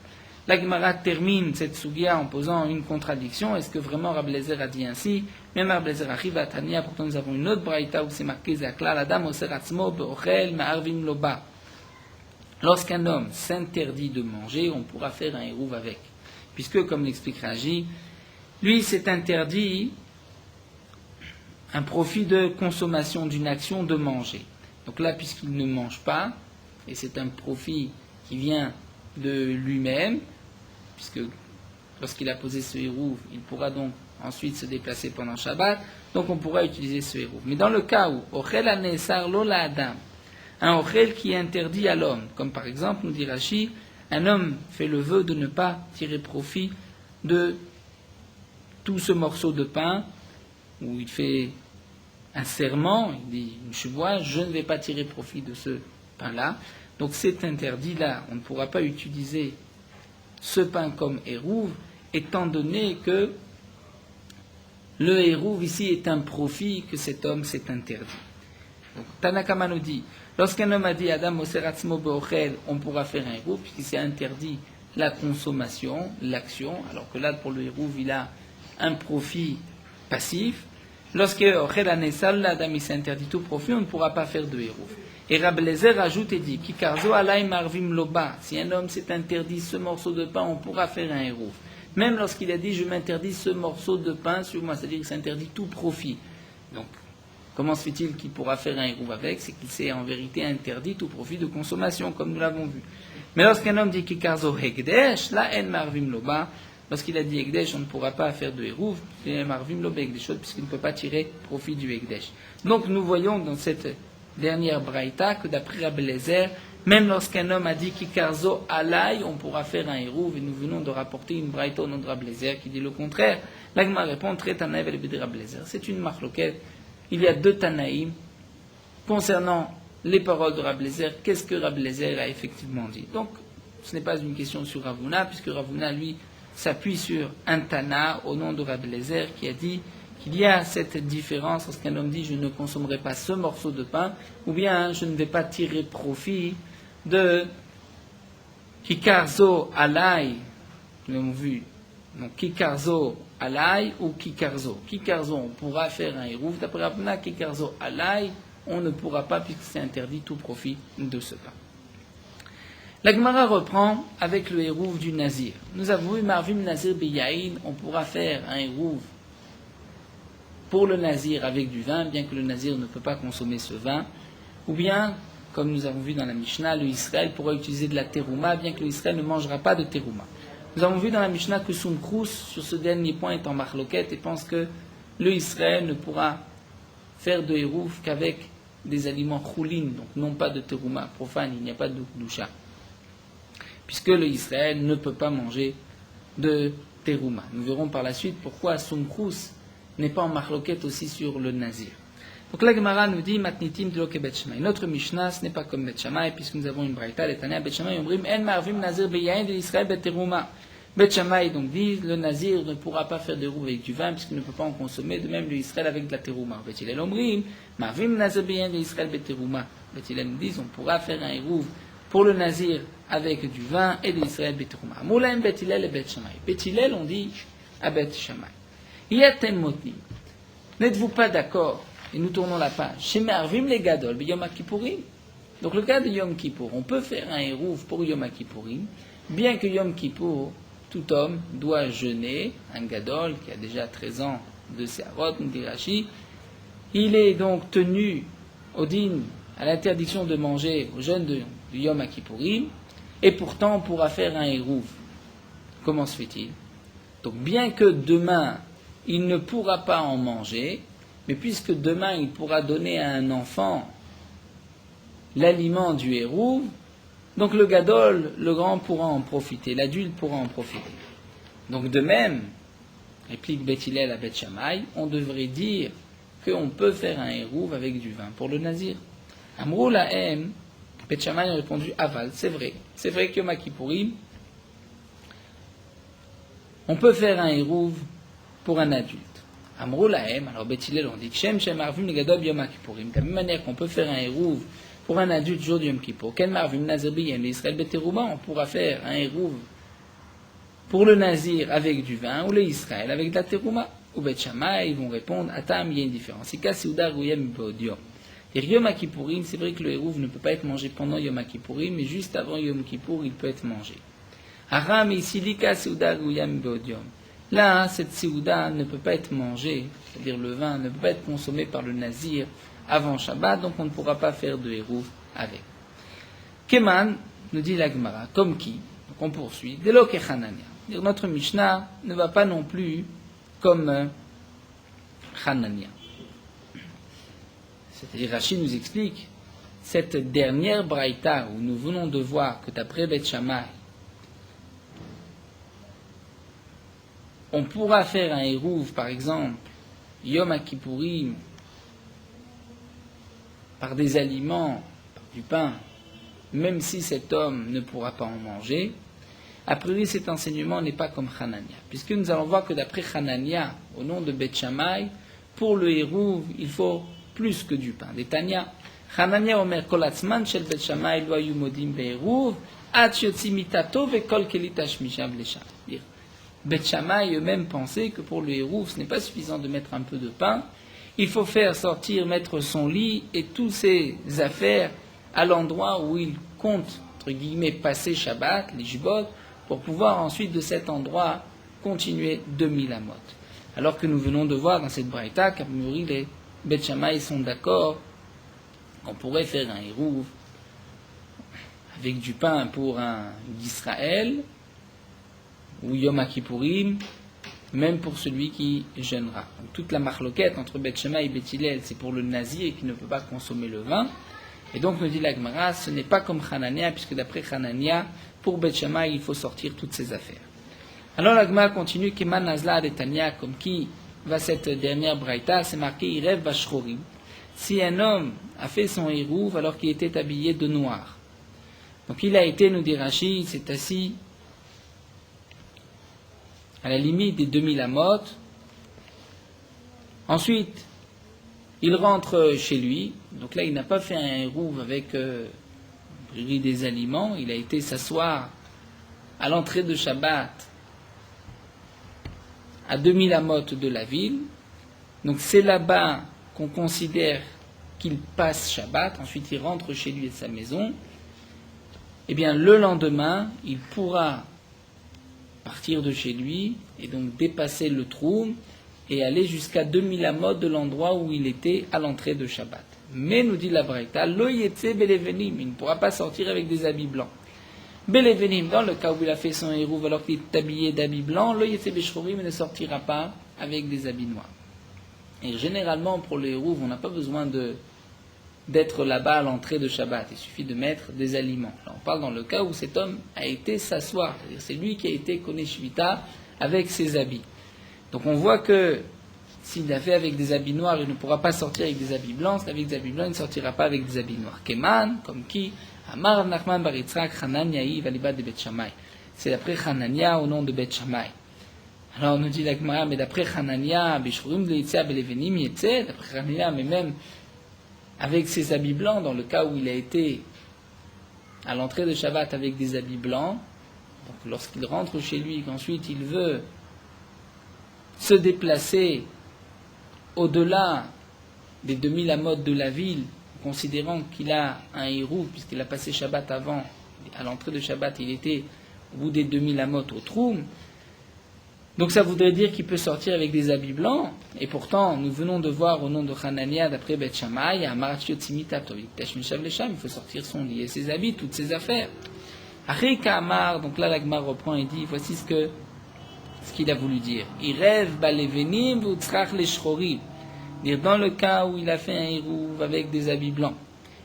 La Gemara termine cette sugia en posant une contradiction. Est-ce que vraiment Rablezer a dit ainsi? Même Rablezer arrive à Tania, pourtant nous avons une autre braïta où c'est marqué Zakla, la dame oser atzmo be'ochel ma'arvim loba. Lorsqu'un homme s'interdit de manger, on pourra faire un hérouv avec. Puisque, comme l'explique Raji, lui s'est interdit un profit de consommation d'une action de manger. Donc là, puisqu'il ne mange pas, et c'est un profit qui vient de lui-même, puisque lorsqu'il a posé ce hérouv, il pourra donc ensuite se déplacer pendant Shabbat, donc on pourra utiliser ce hérouv. Mais dans le cas où Ochel anesar lo la adam, un Ochel qui est interdit à l'homme, comme par exemple, nous dit Rashi, un homme fait le vœu de ne pas tirer profit de tout ce morceau de pain, où il fait un serment, il dit une chevoie, je ne vais pas tirer profit de ce pain-là. Donc c'est interdit là, on ne pourra pas utiliser ce pain comme hérouv, étant donné que le hérouv ici est un profit que cet homme s'est interdit. Donc Tanakama nous dit, lorsqu'un homme a dit Adam oseratzmo beochel, on pourra faire un hérouv, puisqu'il s'est interdit la consommation, l'action, alors que là pour le hérouv il a un profit passif. Lorsque ochel anesal, l'Adam il s'est interdit tout profit, on ne pourra pas faire de hérouv. Et Rablezer ajoute et dit, Kikarzo alay marvim loba, si un homme s'est interdit ce morceau de pain, on pourra faire un hérouv. Même lorsqu'il a dit, je m'interdis ce morceau de pain sur moi, c'est-à-dire qu'il s'interdit tout profit. Donc, comment se fait-il qu'il pourra faire un hérouv avec? C'est qu'il s'est en vérité interdit tout profit de consommation, comme nous l'avons vu. Mais lorsqu'un homme dit Kikarzo hekdesh, la en marvim loba, lorsqu'il a dit hekdesh, on ne pourra pas faire de hérouv, c'est marvim loba hekdeshot, puisqu'il ne peut pas tirer profit du hekdesh. Donc, nous voyons dans cette dernière braïta que d'après Rablezer, même lorsqu'un homme a dit Kikarzo alay, on pourra faire un hérouv, et nous venons de rapporter une braïta au nom de Rablezer qui dit le contraire. L'Agma répond très Tanaï vel bide Rablezer. C'est une marloquette. Il y a deux Tanaïm concernant les paroles de Rablezer. Qu'est-ce que Rablezer a effectivement dit? Donc, ce n'est pas une question sur Ravuna, puisque Ravuna, lui, s'appuie sur un Tana au nom de Rablezer qui a dit qu'il y a cette différence lorsqu'un homme dit je ne consommerai pas ce morceau de pain, ou bien je ne vais pas tirer profit de Kikarzo alay, nous l'avons vu, donc Kikarzo alay ou Kikarzo. Kikarzo, on pourra faire un hérouv, d'après Rabna, Kikarzo alay, on ne pourra pas puisque c'est interdit tout profit de ce pain. La Gemara reprend avec le hérouv du nazir. Nous avons vu Marvim Nazir Beyaïn, on pourra faire un hérouv pour le nazir avec du vin, bien que le nazir ne peut pas consommer ce vin, ou bien, comme nous avons vu dans la Mishnah, le Israël pourra utiliser de la terouma, bien que le Israël ne mangera pas de terouma. Nous avons vu dans la Mishnah que Soumkrous, sur ce dernier point, est en marloquette et pense que le Israël ne pourra faire de hérouf qu'avec des aliments choulin, donc non pas de terouma, profane, il n'y a pas de doucha. Puisque le Israël ne peut pas manger de terouma. Nous verrons par la suite pourquoi Soumkrous n'est pas en marloquette aussi sur le nazir. Donc la Gemara nous dit matnitim de loke bet Shammai. Notre Mishnah, ce n'est pas comme bet Shammai, puisque nous avons une braïta, les Tania bet Shammai, omrim en marvim nazir beyain de Israël bet terouma. Bet Shammai donc dit le nazir ne pourra pas faire de roux avec du vin puisqu'il ne peut pas en consommer, de même le Israël avec de la terouma. Bet Hillel omrim marvim nazir beyain de Israël bet terouma. Bet Hillel nous dit on pourra faire un hérouv pour le nazir avec du vin et de Israël bet terouma. Moulaim Bet Hillel et Bet Shammai. Bet Hillel on dit à Bet Shammai. Yatem motnim. N'êtes-vous pas d'accord? Et nous tournons la page. Chez Marvim les Gadol, Yom Kippourim. Donc le cas de Yom Kippour, on peut faire un hérouv pour Yom Kippourim, bien que Yom Kippour, tout homme doit jeûner, un Gadol qui a déjà 13 ans de Seharot, nous dit Rashi, il est donc tenu au din, à l'interdiction de manger au jeûne de Yom Kippourim, et pourtant on pourra faire un hérouv. Comment se fait-il? Donc bien que demain il ne pourra pas en manger, mais puisque demain il pourra donner à un enfant l'aliment du hérouv, donc le gadol, le grand, pourra en profiter, l'adulte pourra en profiter. Donc de même, réplique Bet Hillel à Bet Shammai, on devrait dire qu'on peut faire un hérouv avec du vin pour le nazir. Amrou lahem, Bet Shammai a répondu aval, c'est vrai que Yom Kippourim, on peut faire un hérouv pour un adulte. Amrou lahem, alors Bet Hillel on dit Shem Shem Arvim Gadol Yom Kippourim, de la même manière qu'on peut faire un hérouv pour un adulte jour de Yom Kippour. Ken Marvim Nazir B'Yem l'Israël Bet Terouma, on pourra faire un hérouv pour le nazir avec du vin ou le Israël avec de la terouma. Ou Bet Shammai, ils vont répondre Atam, il y a une différence. Ika Seuda Gouyem Beodiom. Et Yom Kippourim, c'est vrai que le hérouv ne peut pas être mangé pendant Yom Kippourim, mais juste avant Yom Kippour, il peut être mangé. Aram ici Lika Seuda Gouyem Beodiom. Là, cette Seuda ne peut pas être mangée, c'est-à-dire le vin ne peut pas être consommé par le nazir avant Shabbat, donc on ne pourra pas faire de hérouv avec. Keman, nous dit la Gemara, comme qui? Donc on poursuit. Delo Kechanania. Notre Mishnah ne va pas non plus comme Hanania. C'est-à-dire, Rashi nous explique, cette dernière braïta où nous venons de voir que d'après Bet Shammai, on pourra faire un hérouv, par exemple, Yom Kippourim, par des aliments, par du pain, même si cet homme ne pourra pas en manger, a priori cet enseignement n'est pas comme Hanania, puisque nous allons voir que d'après Hanania, au nom de Bet Shammai, pour le hérouv, il faut plus que du pain. Des Tanya, Hanania omer kolatzman shel Bet Shammai lo ayu modim behérouv, at yotzi mitato vekol kelit hashmishav lesham. Bet Shammai eux-mêmes pensaient que pour le hérouv, ce n'est pas suffisant de mettre un peu de pain, il faut faire sortir, mettre son lit et toutes ses affaires à l'endroit où il compte, entre guillemets, passer Shabbat, les jubot, pour pouvoir ensuite de cet endroit continuer 2000 amot. Alors que nous venons de voir dans cette braïta qu'à priori les Bet Shammai sont d'accord qu'on pourrait faire un hérouv avec du pain pour un d'Israël ou Yom Kippourim, même pour celui qui jeûnera. Donc, toute la marloquette entre Bet Shammai et Bet Hillel, c'est pour le nazir qui ne peut pas consommer le vin. Et donc, nous dit la Gemara, ce n'est pas comme Hanania, puisque d'après Hanania, pour Bet Shammai, il faut sortir toutes ses affaires. Alors, la Gemara continue, Keman Nazla de Tanya, comme qui va cette dernière braïta, c'est marqué Irev Bashrorim. Si un homme a fait son hérouv alors qu'il était habillé de noir, donc il a été, nous dit Rashi, il s'est assis à la limite des 2000 amot. Ensuite, il rentre chez lui. Donc là, il n'a pas fait un hérouv avec des aliments. Il a été s'asseoir à l'entrée de Shabbat à 2000 amot de la ville. Donc c'est là-bas qu'on considère qu'il passe Shabbat. Ensuite, il rentre chez lui et sa maison. Eh bien, le lendemain, il pourra partir de chez lui et donc dépasser le trou et aller jusqu'à 2000 amot de l'endroit où il était à l'entrée de Shabbat. Mais, nous dit la Braïta, lo yetse belevenim, il ne pourra pas sortir avec des habits blancs. Belevenim, dans le cas où il a fait son hérouv alors qu'il est habillé d'habits blancs, le Yetze Beshchorim ne sortira pas avec des habits noirs. Et généralement, pour le hérouv, on n'a pas besoin d'être là-bas à l'entrée de Shabbat. Il suffit de mettre des aliments. Là, on parle dans le cas où cet homme a été s'asseoir. C'est-à-dire c'est lui qui a été Koné Shvita avec ses habits. Donc on voit que s'il a fait avec des habits noirs, il ne pourra pas sortir avec des habits blancs. Avec des habits blancs, il ne sortira pas avec des habits noirs. Keman, comme qui Amar Nachman bar Yitzhak Hananiaï Valibad de Bet Shammai. C'est d'après Hanania au nom de Bet Shammai. Alors on nous dit la Gemara, mais d'après Hanania, Bishourim de Yitzhak Belevenim Yetze, d'après Hanania, mais même avec ses habits blancs, dans le cas où il a été à l'entrée de Shabbat avec des habits blancs, donc lorsqu'il rentre chez lui, qu'ensuite il veut se déplacer au-delà des 2000 amotes de la ville, considérant qu'il a un hérouv, puisqu'il a passé Shabbat avant, à l'entrée de Shabbat, il était au bout des 2000 amotes au Troum. Donc ça voudrait dire qu'il peut sortir avec des habits blancs, et pourtant, nous venons de voir au nom de Hanania, d'après Bet Shammai, il faut sortir son lit et ses habits, toutes ses affaires. Arika Amar, donc là la Gemara reprend et dit, voici ce qu'il a voulu dire. Il rêve balevenim v'utzrach leshchorim. Dire dans le cas où il a fait un hérouv avec des habits blancs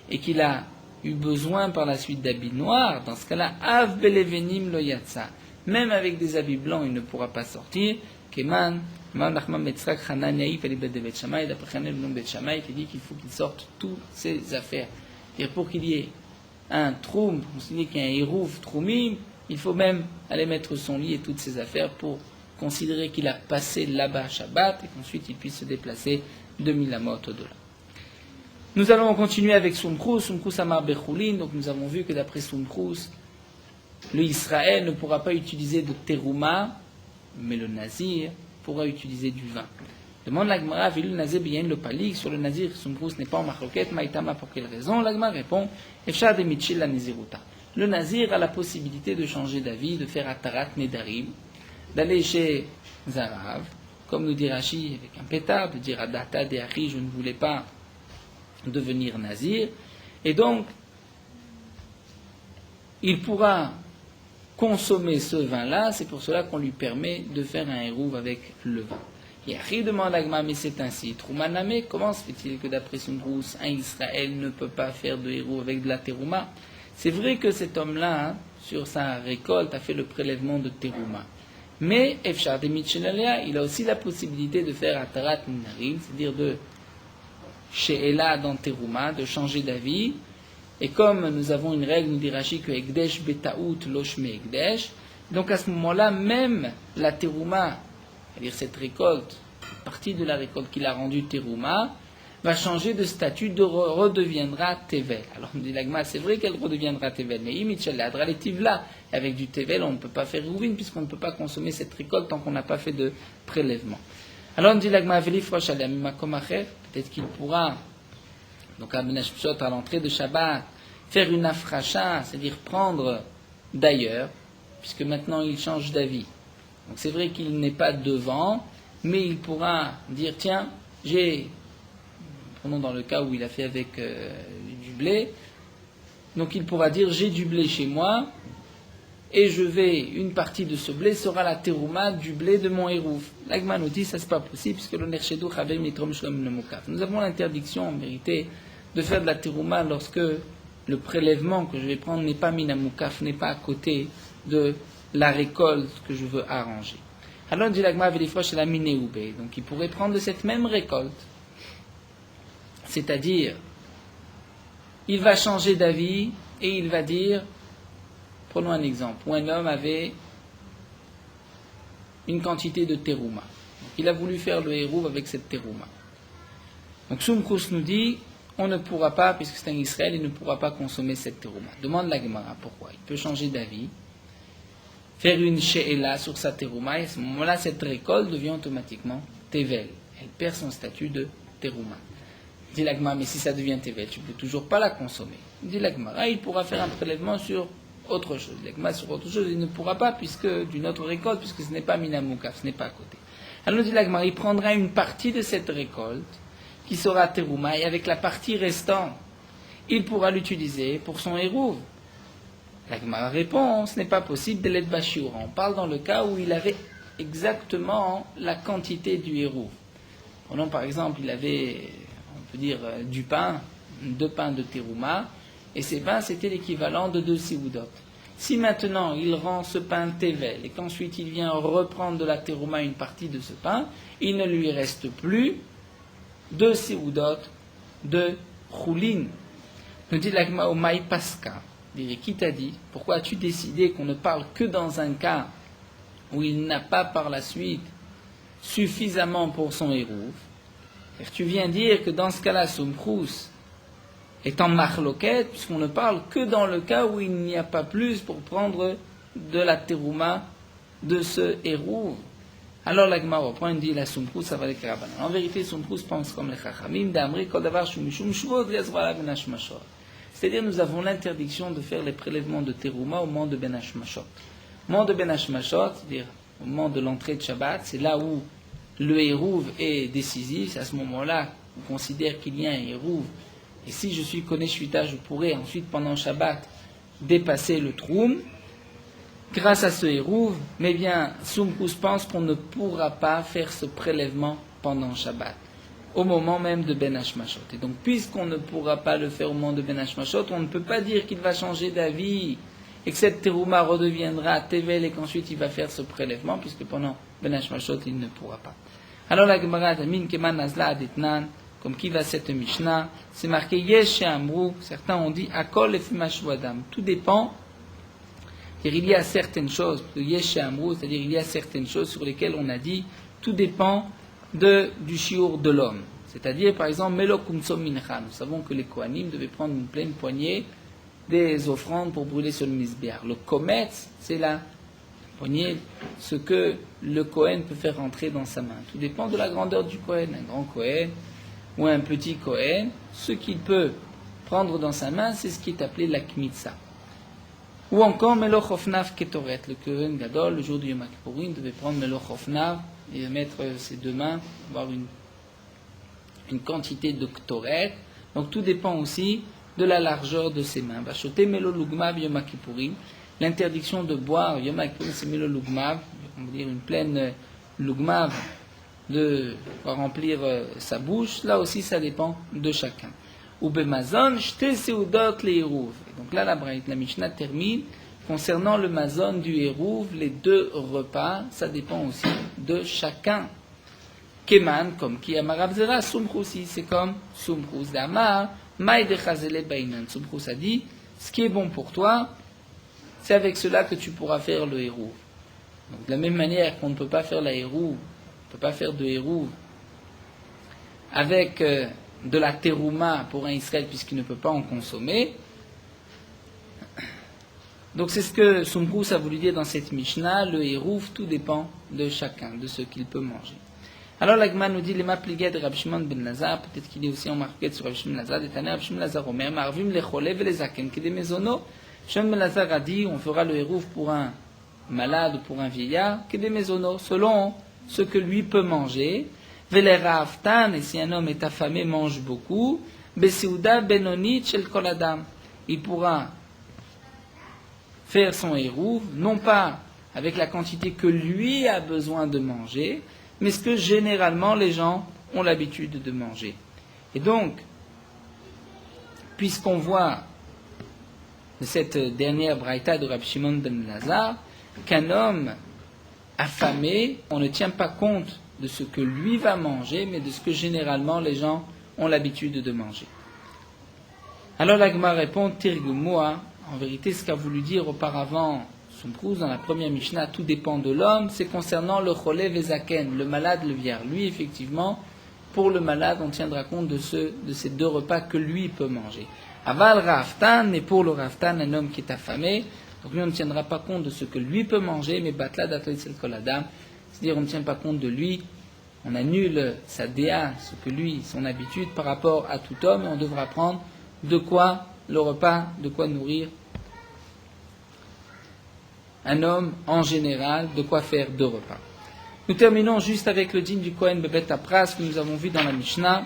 et qu'il a eu besoin par la suite d'habits noirs, dans ce cas-là, av belevenim lo yatsa. Même avec des habits blancs, il ne pourra pas sortir. Keman, Nachman Metzrak Hananiaï Falibet de Bet Shammai, d'après Hanel nom Bet Shammai, qui dit qu'il faut qu'il sorte toutes ses affaires. Et pour qu'il y ait un troum, on se dit qu'il y a un hérouv troumim, il faut même aller mettre son lit et toutes ses affaires pour considérer qu'il a passé là-bas Shabbat et qu'ensuite il puisse se déplacer 2000 amot au-delà. Nous allons continuer avec Sumkrus Amar Bechulin. Donc nous avons vu que d'après Sumkrus, le Israël ne pourra pas utiliser de terouma, mais le nazir pourra utiliser du vin. Demande la Gemara, Vilu nazir bien le palik, sur le nazir, Sumkrus n'est pas en marloquette, maïtama pour quelle raison? La Gemara répond, Efshad emichil la naziruta. Le nazir a la possibilité de changer d'avis, de faire atarat nedarim, d'aller chez Zarav, comme nous dit Rashi avec un pétard, de dire Adata de Achi, je ne voulais pas devenir nazir, et donc il pourra consommer ce vin-là, c'est pour cela qu'on lui permet de faire un hérouv avec le vin. Et Achi demande à Gma, mais c'est ainsi, Troumaname, comment se fait-il que d'après Sumkrus, un Israël ne peut pas faire de hérouv avec de la terouma? C'est vrai que cet homme-là, sur sa récolte, a fait le prélèvement de terouma. Mais Efshar de Mitchelalea, il a aussi la possibilité de faire Atarat Minarim, c'est-à-dire de She'ela dans terouma, de changer d'avis. Et comme nous avons une règle, nous dit Rashi, que Ekdesh Betaout Loshme Ekdesh, donc à ce moment-là, même la terouma, c'est-à-dire cette récolte, partie de la récolte qu'il a rendue terouma, va changer de statut, redeviendra Tevel. Alors on dit l'Agma, c'est vrai qu'elle redeviendra Tevel, mais Imichel Adraletivla, avec du Tevel, on ne peut pas faire Rouvin, puisqu'on ne peut pas consommer cette récolte tant qu'on n'a pas fait de prélèvement. Alors on dit l'Agma, Velifrosh Alamima Komacher, peut-être qu'il pourra, donc à Menashpshot, à l'entrée de Shabbat, faire une afracha, c'est-à-dire prendre d'ailleurs, puisque maintenant il change d'avis. Donc c'est vrai qu'il n'est pas devant, mais il pourra dire, tiens, prenons dans le cas où il a fait avec du blé, donc il pourra dire, j'ai du blé chez moi, et une partie de ce blé sera la terouma du blé de mon hérouf. L'Agma nous dit, ça c'est pas possible, puisque le nerchedou chavem mitrom shlom le mukaf. Nous avons l'interdiction, en vérité, de faire de la terouma lorsque le prélèvement que je vais prendre n'est pas minamukaf, n'est pas à côté de la récolte que je veux arranger. Alors dit l'Agma velifrosh la minéoubé. Donc il pourrait prendre de cette même récolte, c'est-à-dire, il va changer d'avis et il va dire, prenons un exemple, où un homme avait une quantité de terouma. Donc, il a voulu faire le hérouv avec cette terouma. Donc Sumkrus nous dit, on ne pourra pas, puisque c'est un Israël, il ne pourra pas consommer cette terouma. Demande la Gemara pourquoi. Il peut changer d'avis, faire une she'ela sur sa terouma, et à ce moment-là, cette récolte devient automatiquement tevel. Elle perd son statut de terouma. Dit la Gemara, mais si ça devient tevel, tu ne peux toujours pas la consommer. Dit la Gemara, il pourra faire un prélèvement sur autre chose. La Gemara, sur autre chose, il ne pourra pas, puisque d'une autre récolte, puisque ce n'est pas minamukaf, ce n'est pas à côté. Alors dit la Gemara, il prendra une partie de cette récolte, qui sera terouma, et avec la partie restante, il pourra l'utiliser pour son hérouv. La Gemara répond, ce n'est pas possible de l'être bashur. On parle dans le cas où il avait exactement la quantité du héros. Prenons par exemple, il avait, on peut dire, du pain, 2 pains de terouma, et ces pains c'était l'équivalent de 2 séoudot. Si maintenant il rend ce pain tevel, et qu'ensuite il vient reprendre de la terouma une partie de ce pain, il ne lui reste plus 2 séoudot de choulin. Nous dit l'agma Omaï Paska. Qui t'a dit, pourquoi as-tu décidé qu'on ne parle que dans un cas où il n'a pas par la suite suffisamment pour son hérouv? Tu viens dire que dans ce cas-là, Soumprous est en marloquette, puisqu'on ne parle que dans le cas où il n'y a pas plus pour prendre de la terouma de ce hérouv. Alors la Gemara reprend et dit la Soumprous, ça va les Karabanan. En vérité, Soumprous pense comme les Chachamim, d'Amri, Kodavar, Shumishum, Shuvot, Yazvala, Benash Mashor. C'est-à-dire, nous avons l'interdiction de faire les prélèvements de terouma au moment de Ben Hashmashot. Au moment de Ben Hashmashot, c'est-à-dire au moment de l'entrée de Shabbat, c'est là où le hérouv est décisif. C'est à ce moment-là qu'on considère qu'il y a un hérouv. Et si je suis Koné Shvita, je pourrais ensuite, pendant Shabbat, dépasser le troum. Grâce à ce hérouv, mais bien, Soumkous pense qu'on ne pourra pas faire ce prélèvement pendant Shabbat, au moment même de Ben Hashmashot. Et donc, puisqu'on ne pourra pas le faire au moment de Ben Hashmashot, on ne peut pas dire qu'il va changer d'avis et que cette terouma redeviendra tevel et qu'ensuite il va faire ce prélèvement, puisque pendant Ben Hashmashot, il ne pourra pas. Alors la Gemara Min Keman Nazla Adetnan, comme qui va cette Mishnah, c'est marqué Yesh Amrou, certains ont dit Akol Efimashu Adam. Tout dépend, c'est-à-dire il y a certaines choses, Yesh Amrou, c'est-à-dire il y a certaines choses sur lesquelles on a dit, tout dépend du shiur de l'homme. C'est-à-dire, par exemple, Melo Kumsom Mincha. Nous savons que les Kohanim devaient prendre une pleine poignée des offrandes pour brûler sur le Mizbeach. Le Kometz, c'est la poignée, ce que le Kohen peut faire rentrer dans sa main. Tout dépend de la grandeur du Kohen. Un grand Kohen ou un petit Kohen, ce qu'il peut prendre dans sa main, c'est ce qui est appelé la Kmitza. Ou encore Melo Chofnav Ketoret. Le Kohen Gadol, le jour du Yom Kippourim, devait prendre Melo Chofnav et mettre ses 2 mains, avoir une quantité de ktoret. Donc tout dépend aussi de la largeur de ses mains. Bachoté Melo Lugmav Yom Kippourim. L'interdiction de boire Yom Kippourim, c'est Melo Lugmav, on va dire une pleine Lugmav de remplir sa bouche. Là aussi, ça dépend de chacun. Ou Bemazon, Shte Seudot le Hérouv. Donc là, la Mishnah termine. Concernant le mazon du hérouv, les 2 repas, ça dépend aussi de chacun. Keman, comme qui Amaravzera, Soumchousi, c'est comme Soumchous d'Amar, Maïde Chazele Bainan. Soumchous a dit, ce qui est bon pour toi, c'est avec cela que tu pourras faire le hérouv. Donc de la même manière qu'on ne peut pas faire la hérouv, on ne peut pas faire de hérouv avec de la terouma pour un Israël puisqu'il ne peut pas en consommer. Donc c'est ce que Soumprous a voulu dire dans cette Mishnah, le hérouf, tout dépend de chacun, de ce qu'il peut manger. Alors l'Agma nous dit, les mapliged de Rabbi Shimon ben Lazar, peut-être qu'il est aussi en marquette sur Rabbi Shimon ben Lazar, des tanner Rabbi Shimon ben Lazar Omer, marvim les cholev et les zaken, qui des maisonneaux. Shimon ben Lazar a dit, on fera le hérouf pour un malade ou pour un vieillard, qui des maisonneaux, selon ce que lui peut manger. Velera aftan, et si un homme est affamé, mange beaucoup, besiouda benonit shel kol adam, il pourra faire son hérouv, non pas avec la quantité que lui a besoin de manger, mais ce que généralement les gens ont l'habitude de manger. Et donc, puisqu'on voit de cette dernière braïta de Rabbi Shimon ben Lazar, qu'un homme affamé, on ne tient pas compte de ce que lui va manger, mais de ce que généralement les gens ont l'habitude de manger. Alors l'Agma répond, Tirgumua, en vérité, ce qu'a voulu dire auparavant Soumprous dans la première Mishnah, tout dépend de l'homme, c'est concernant le cholev et zaken, le malade, le vieillard. Lui, effectivement, pour le malade, on tiendra compte de ces 2 repas que lui peut manger. Aval raftan, mais pour le raftan, un homme qui est affamé, donc lui, on ne tiendra pas compte de ce que lui peut manger, mais batla d'atoïsel koladam, c'est-à-dire on ne tient pas compte de lui, on annule sa déa, ce que lui, son habitude par rapport à tout homme, et on devra prendre de quoi le repas, de quoi nourrir un homme en général, de quoi faire 2 repas. Nous terminons juste avec le dîme du Kohen Bebet Apras que nous avons vu dans la Mishnah.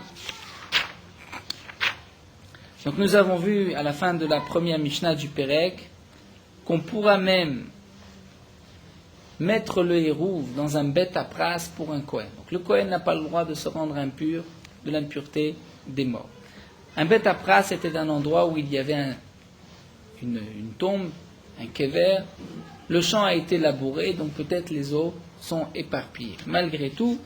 Donc nous avons vu à la fin de la première Mishnah du Pérec qu'on pourra même mettre le hérouv dans un bête à pras pour un Kohen. Donc le Kohen n'a pas le droit de se rendre impur de l'impureté des morts. Un bête à pras était un endroit où il y avait une tombe, un kever. Le champ a été labouré, donc peut-être les os sont éparpillés. Malgré tout,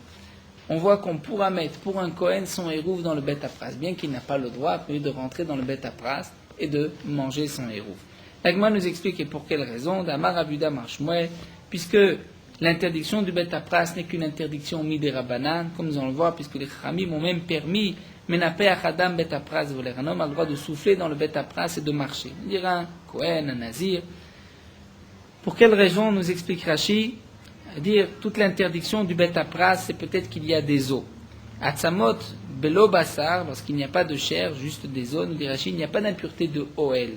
on voit qu'on pourra mettre pour un Kohen son hérouv dans le bête à pras, bien qu'il n'a pas le droit de rentrer dans le bête à pras et de manger son hérouv. L'Agma nous explique et pour quelle raison, d'Amar Abuda Marshmoué, puisque l'interdiction du bête à pras n'est qu'une interdiction midérabanan, comme nous allons le voir, puisque les Khamim ont même permis, Menapé Achadam bête à pras, un homme a le droit de souffler dans le bête à pras et de marcher. On dira un Kohen, un Nazir. Pour quelle raison nous explique Rashi? Dire toute l'interdiction du bête à pras, c'est peut-être qu'il y a des os. Atzamot belo basar, lorsqu'il n'y a pas de chair, juste des os, nous dit Rashi, il n'y a pas d'impureté de Oel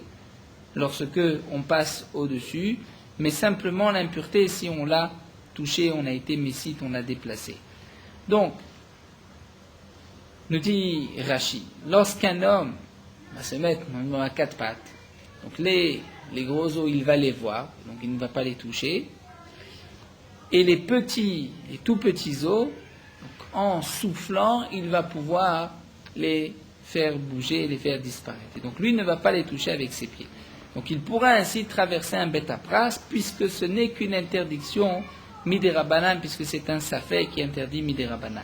lorsque on passe au-dessus, mais simplement l'impureté si on l'a touché, on a été messite, on l'a déplacé. Donc, nous dit Rashi, lorsqu'un homme va se mettre à quatre pattes, donc les gros os, il va les voir, donc il ne va pas les toucher, et les tout petits os, donc en soufflant, il va pouvoir les faire bouger, les faire disparaître. Et donc lui ne va pas les toucher avec ses pieds. Donc il pourra ainsi traverser un bête à pras, puisque ce n'est qu'une interdiction midérabanan, puisque c'est un safek qui interdit midérabanan.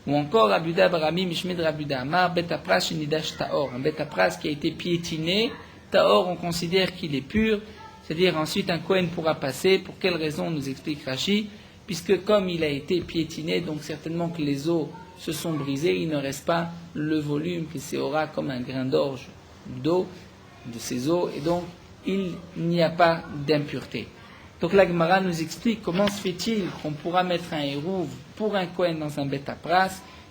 Ou encore Abuda Barami Mishmid Rabuda Amar bête à pras shenidash taor, un bête à pras qui a été piétiné, taor on considère qu'il est pur, c'est-à-dire ensuite un Kohen pourra passer. Pour quelle raison nous explique Rashi? Puisque comme il a été piétiné, donc certainement que les os se sont brisés, il ne reste pas le volume qui s'aura comme un grain d'orge d'eau de ces os, et donc il n'y a pas d'impureté. Donc la Gemara nous explique comment se fait-il qu'on pourra mettre un hérouv pour un Kohen dans un bête à pras,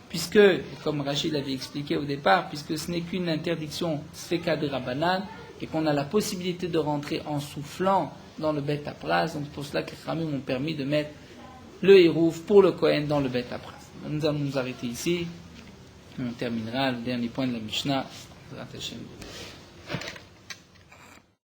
puisque, comme Rachid l'avait expliqué au départ, puisque ce n'est qu'une interdiction sfeka de Rabbanan, et qu'on a la possibilité de rentrer en soufflant dans le bête à pras, donc c'est pour cela que les Khamim ont permis de mettre le hérouv pour le Kohen dans le bête à pras. Nous allons nous arrêter ici, et on terminera le dernier point de la Mishnah.